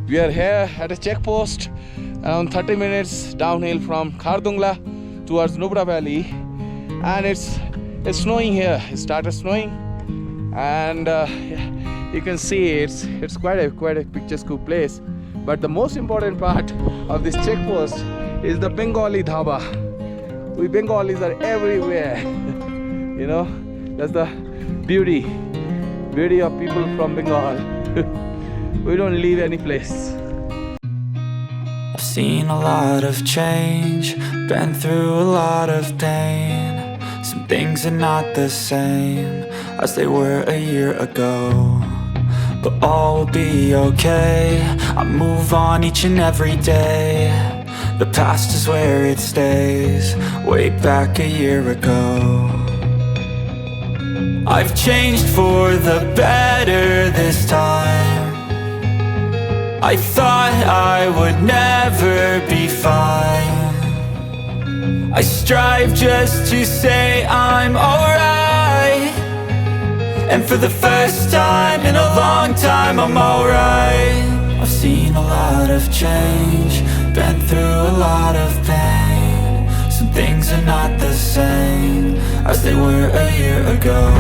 We are here at a checkpost around 30 minutes downhill from Khardung towards Nubra Valley, and it's snowing here. It started snowing, and you can see it's quite a picturesque place. But the most important part of this checkpost is the Bengali dhaba. We Bengalis are everywhere. You know, that's the beauty of people from Bengal. We don't leave any place. I've seen a lot of change, been through a lot of pain. Some things are not the same as they were a year ago, but all will be okay. I move on each and every day. The past is where it stays, way back a year ago. I've changed for the better this time. I thought I would never be fine. I strive just to say I'm alright, and for the first time in a long time I'm alright. I've seen a lot of change, been through a lot of pain. Some things are not the same as they were a year ago,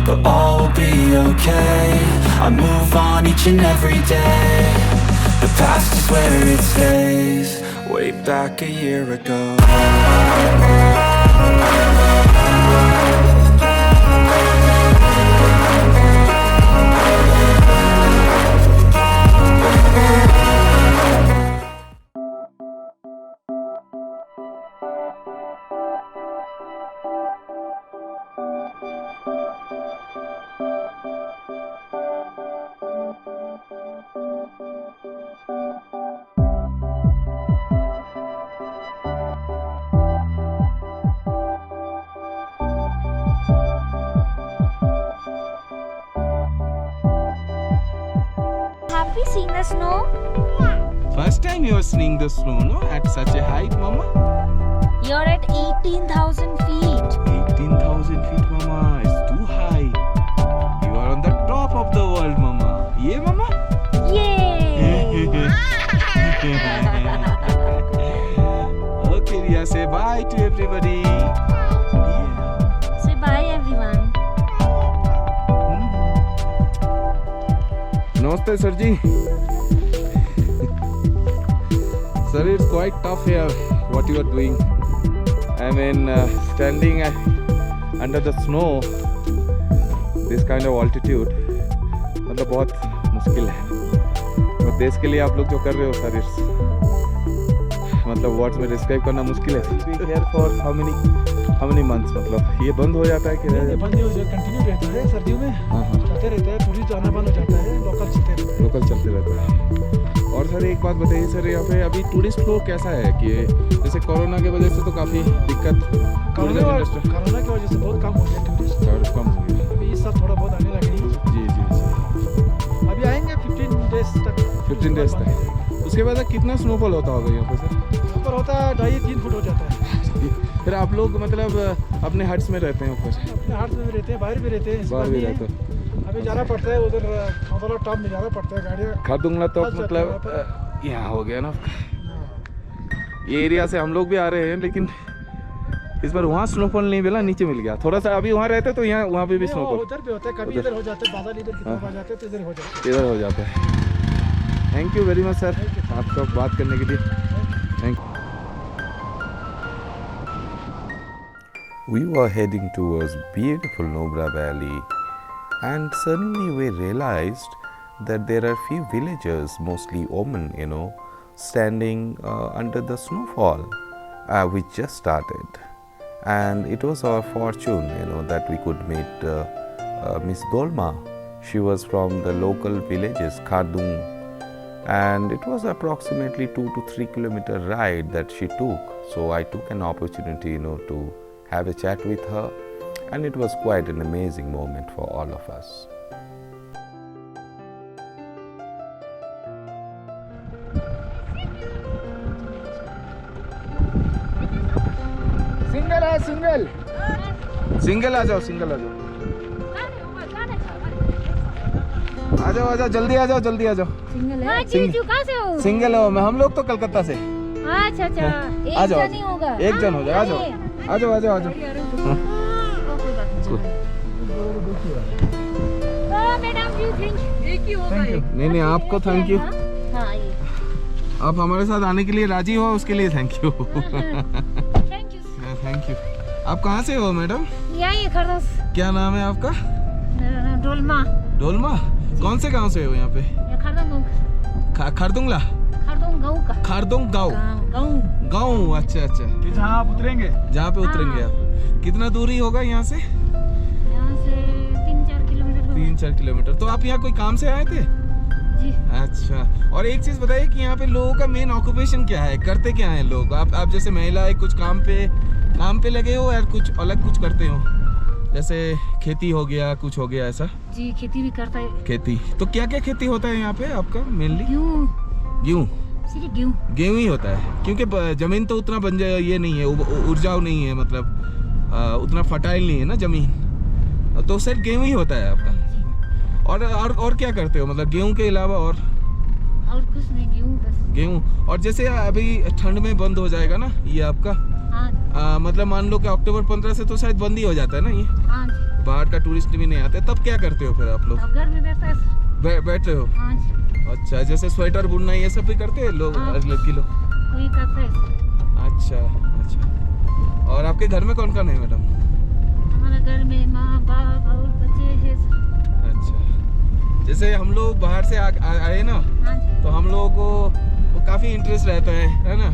but all will be okay. I move on each and every day. The past is where it stays, way back a year ago. Have we seen the snow? First time you are seeing the snow, no? At such a height, Mama? You're at 18,000 feet. 18,000 feet, Mama. It's too high. You are on the top of the world, Mama. Yeah, Mama? Yay! Okay, Rhea, say bye to everybody. Yeah. Say bye, everyone. Namaste, Sarji. Sir, it's quite tough here what you are doing. I mean, standing under the snow, this kind of altitude, मतलब बहुत मुश्किल है. और देश के लिए आप लोग जो कर रहे हो सर, it's मतलब वर्ड्स में डिस्क्राइब करना मुश्किल है. Be here for how many months? मतलब ये बंद हो जाता है कि बंद नहीं हो जाता, कंटिन्यू रहता है सर्दियों में. चलते रहता है, टूरिस्ट आना बंद हो जाता है, लोकल चलते रहता है. और सर एक बात बताइए सर, यहाँ पे अभी टूरिस्ट फ्लो कैसा है कि जैसे कोरोना की वजह से तो काफ़ी दिक्कत, कोरोना की वजह से बहुत कम हो गया टूरिस्ट, कम हो गया. अभी इस साल थोड़ा बहुत आने लगे. जी. अभी आएंगे 15 डेज तक. उसके बाद कितना स्नोफॉल होता होगा यहाँ पे सर? ऊपर होता है 2.5-3 फुट हो जाता है. फिर आप लोग मतलब अपने हट्स में रहते हैं ऊपर? अपने हट्स में भी रहते हैं, बाहर भी रहते हैं. अभी जाना पड़ता है उधर टॉप में जाना पड़ता है. गाड़ियाँ खारदुंगला तो मतलब यहाँ हो गया ना. ये एरिया से हम लोग भी आ रहे हैं, लेकिन इस बार वहाँ स्नोफॉल नहीं मिला, नीचे मिल गया थोड़ा सा. अभी वहाँ रहते तो यहाँ वहाँ पे भी स्नोफॉल उधर भी होता है, कभी इधर हो जाता है, बादल इधर की तरफ आ जाते हैं तो इधर हो जाता है. Thank you very much sir, आपका बात करने के लिए. Thank you. We were heading towards beautiful Nubra Valley, and suddenly we realized that there are few villagers, mostly women, standing under the snowfall. We just started, and it was our fortune, that we could meet Miss Dolmar. She was from the local villages, Khardung, and it was approximately 2 to 3 kilometer ride that she took. So I took an opportunity, to have a chat with her, and it was quite an amazing moment for all of us. Single आ जाओ. आ जाओ जल्दी आ जाओ single है? जीजू कहाँ से हो? सिंगल हो मैं, हम लोग तो कलकत्ता से। अच्छा आ एक जाओ, जन ही होगा। एक जन हो जाओ, आ जाओ। Madam ji thank you. नहीं आपको थैंक यू। हाँ ये आप हमारे साथ आने के लिए राजी हो, उसके लिए थैंक यू। Thank you. आप कहाँ से हो मैडम? यही है खरदों। क्या नाम है आपका? डोलमा। डोलमा? कौन से गांव से हो यहाँ पे? खरदुंग। खरदुंगला? खरदुंग गाँव का। खरदुंग गाँव। गाँव, अच्छा। कि जहाँ आप उतरेंगे? जहाँ पे उतरेंगे आप। कितना दूरी होगा यहाँ से? यहाँ से 3-4 किलोमीटर। 3-4 किलोमीटर। तो आप यहाँ कोई काम से आए थे? जी। अच्छा, और एक चीज बताइए कि यहाँ पे लोगों का मेन ऑक्यूपेशन क्या है, करते क्या है लोग? आप जैसे महिला है, कुछ काम पे लगे हो या कुछ अलग कुछ करते हो? जैसे खेती हो गया, कुछ हो गया ऐसा? जी खेती भी करता है। खेती तो क्या क्या खेती होता है यहाँ पे आपका मेनली? गेहूँ। गेहूँ ही होता है, क्योंकि जमीन तो उतना ये नहीं है, उपजाऊ नहीं है, मतलब उतना फर्टाइल नहीं है ना जमीन, तो सिर्फ गेहूँ ही होता है आपका। और क्या करते हो, मतलब गेहूं के अलावा? और कुछ नहीं, गेहूं बस। गेहूं। और जैसे अभी ठंड में बंद हो जाएगा ना ये आपका? हाँ। मतलब मान लो कि अक्टूबर 15 से तो शायद बंद ही हो जाता है ना ये? हाँ जी। बाहर का टूरिस्ट भी नहीं आते, तब क्या करते हो फिर आप लोग? घर में बैठते हो? हाँ जी। अच्छा, जैसे स्वेटर बुनना ये सब भी करते हैं लोग? हाँ। लड़की लोग कोई करता है। अच्छा। और आपके घर में कौन कौन है मैडम? हमारे घर में माँ बाप और बच्चे हैं। अच्छा, जैसे हम लोग बाहर से आए ना, हाँ जी। तो हम लोगों को काफ़ी इंटरेस्ट रहता है ना,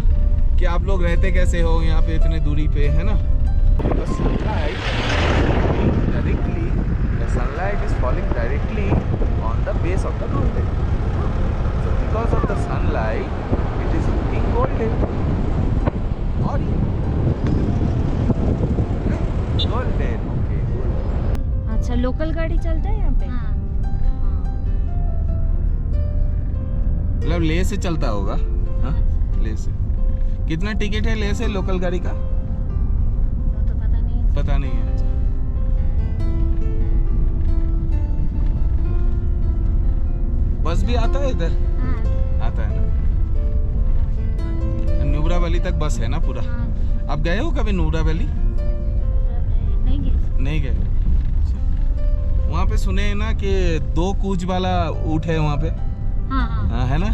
कि आप लोग रहते कैसे हो यहाँ पे इतने दूरी पे, है ना? Sunlight is falling directly on the base of the mountain. So because of the sunlight, it is looking golden. Golden, okay. अच्छा, लोकल गाड़ी चलता है यहाँ पे? हाँ। मतलब ले से चलता होगा? हाँ, ले से। कितना टिकट है ले से लोकल गाड़ी का? तो पता नहीं है। बस भी आता है इधर? हाँ। आता है ना? नुब्रा वैली तक बस है ना पूरा? हाँ। आप गए हो कभी नुब्रा वैली? नहीं गए। वहाँ पे सुने हैं ना कि 2 कूच वाला ऊँट है वहाँ पे? हाँ, है ना?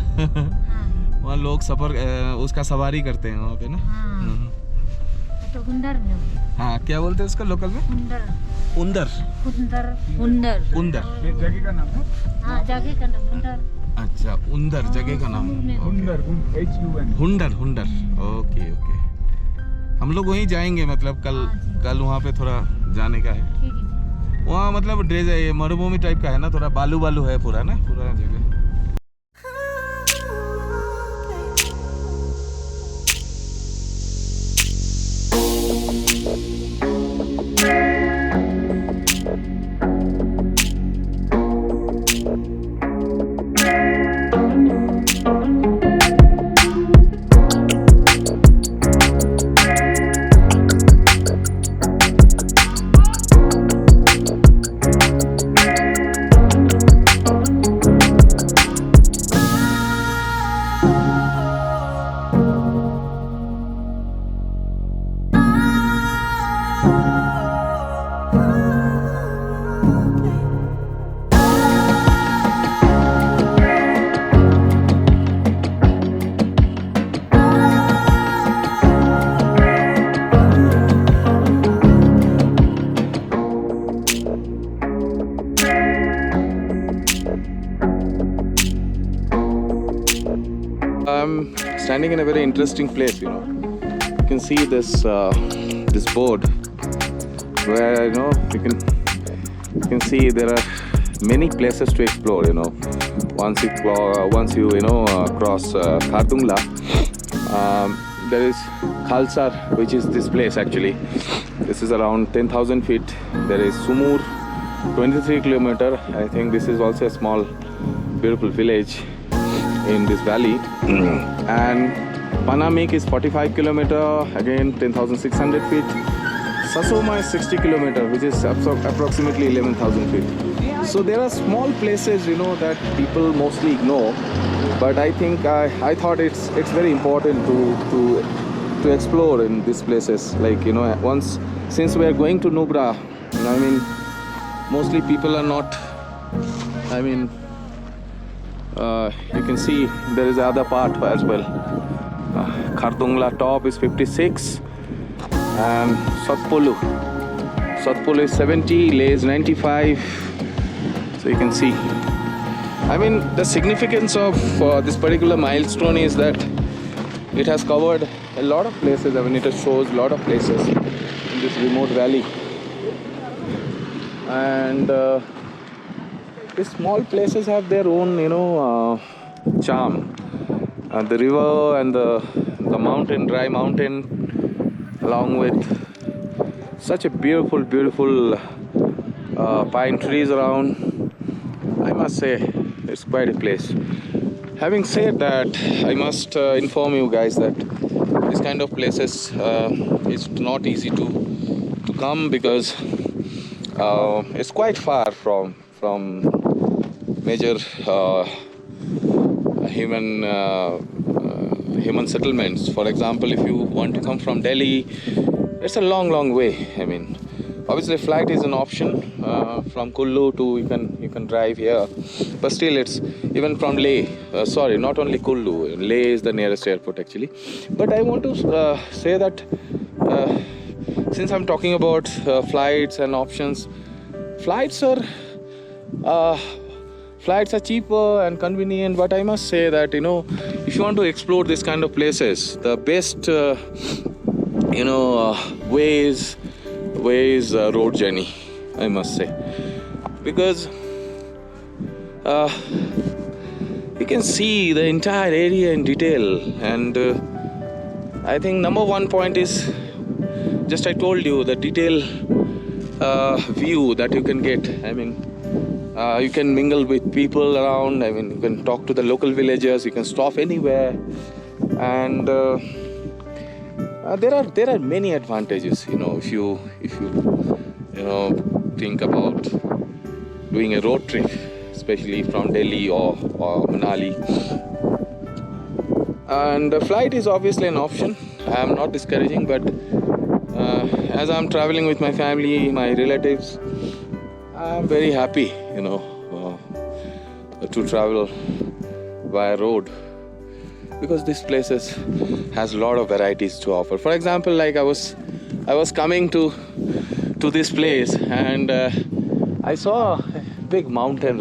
वहाँ लोग उसका सवारी करते हैं वहाँ पे ना? तो हाँ, क्या बोलते हैं उसका लोकल में? उंदर। जगह का नाम है? हाँ, जगह का नाम हुंडर। अच्छा, उंदर जगह का नाम। हुंडर। ओके। हम लोग वहीं जाएंगे, मतलब कल वहाँ पे थोड़ा जाने का है। वहाँ मतलब ड्रेस है, ये मरुभूमि टाइप का है ना, थोड़ा बालू है पूरा ना, पूरा जगह। I'm standing in a very interesting place, you know. You can see this board where, you know, you can see there are many places to explore, you know. Once you cross Khardungla, there is Khalsar, which is this place actually. This is around 10,000 feet. There is Sumur, 23 kilometer. I think this is also a small, beautiful village in this valley. And Panamik is 45 kilometer, again 10,600 feet. Sasoma is 60 kilometer, which is approximately 11,000 feet. So there are small places, that people mostly ignore. But I think I thought it's very important to explore in these places. Like, once, since we are going to Nubra, mostly people are not, you can see there is other part as well. Khardung top is 56 and Satpulu is 70, Leh is 95. So you can see. The significance of this particular milestone is that it has covered a lot of places. It shows a lot of places in this remote valley. And these small places have their own, charm. The river and the mountain, dry mountain, along with such a beautiful pine trees around. I must say, it's quite a place. Having said that, I must inform you guys that this kind of places is not easy to come, because it's quite far from major human settlements. For example, if you want to come from Delhi, it's a long way. Obviously flight is an option from Kullu to you can drive here, but still it's even from Leh, not only Kullu, Leh is the nearest airport actually. But I want to say that since I'm talking about flights and options, flights are cheaper and convenient, but I must say that if you want to explore this kind of places, the best way is road journey, I must say, because you can see the entire area in detail. And I think number one point is, just I told you, the detail view that you can get. You can mingle with people around. You can talk to the local villagers. You can stop anywhere, and there are many advantages. If you think about doing a road trip, especially from Delhi or Manali. And the flight is obviously an option. I am not discouraging, but as I'm traveling with my family, my relatives, I'm very happy, to travel via road, because this places has a lot of varieties to offer. For example, like I was coming to this place, and I saw a big mountain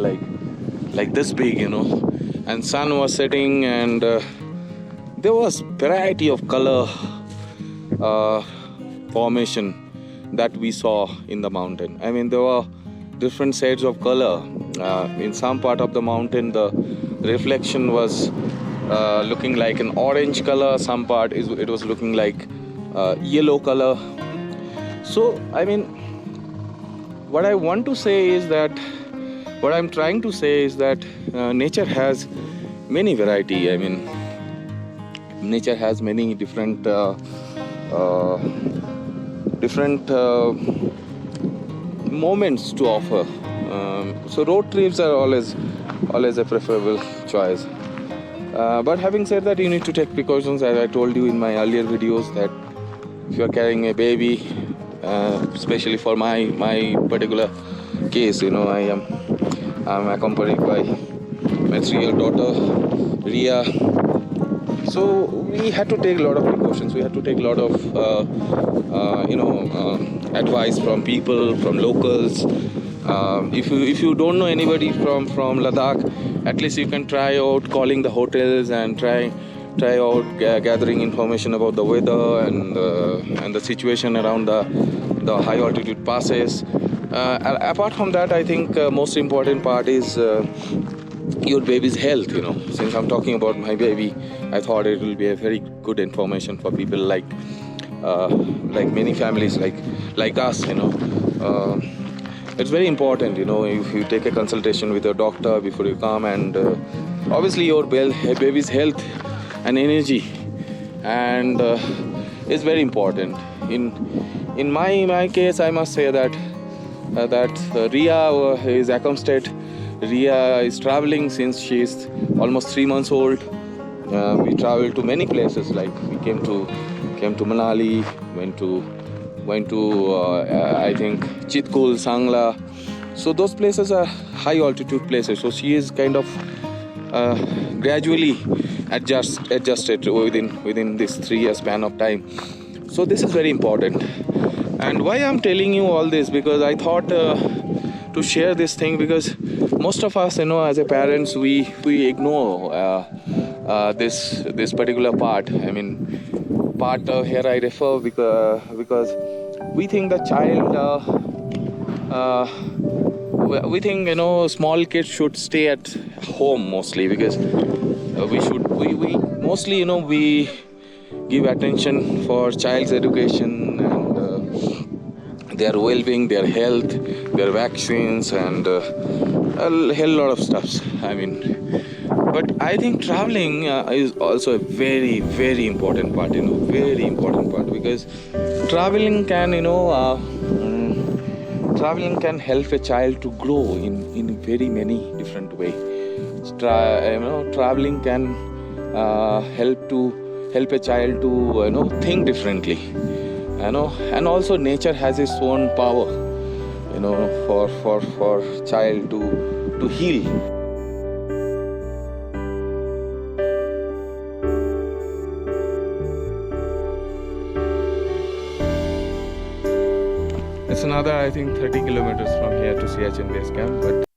like this big, and sun was setting, and there was variety of color formation that we saw in the mountain. There were different shades of color. In some part of the mountain, the reflection was looking like an orange color. Some part it was looking like yellow color. So what I'm trying to say is that nature has many variety. Nature has many different moments to offer. So road trips are always a preferable choice. But having said that, you need to take precautions, as I told you in my earlier videos, that if you are carrying a baby, especially for my particular case, I'm accompanied by my 3-year daughter, Rhea. So we had to take a lot of precautions. We had to take a lot of advice from people, from locals. If you don't know anybody from Ladakh, at least you can try out calling the hotels and try out gathering information about the weather and the situation around the high altitude passes. Apart from that, I think most important part is your baby's health. Since I'm talking about my baby, I thought it will be a very good information for people like many families like us. It's very important, if you take a consultation with your doctor before you come, and obviously your baby's health and energy, and it's very important. in my case, I must say that Rhea is accomplished. Rhea is traveling since she is almost 3 months old. We traveled to many places. Like we came to Manali, went to I think Chitkul, Sangla. So those places are high altitude places. So she is kind of gradually adjusted within this 3 year span of time. So this is very important. And why I'm telling you all this, because I thought to share this thing, because most of us, as a parents, we ignore this particular part. I mean, part here I refer because we think the child, we think small kids should stay at home mostly, because we mostly we give attention for child's education and their well-being, their health, their vaccines, and a hell lot of stuff. I mean, but I think traveling is also a very, very important part. Very important part, because traveling can traveling can help a child to grow in very many different ways. Traveling can help a child to think differently. And also nature has its own power, for child to heal. It's another, I think, 30 kilometers from here to Siachen base camp, but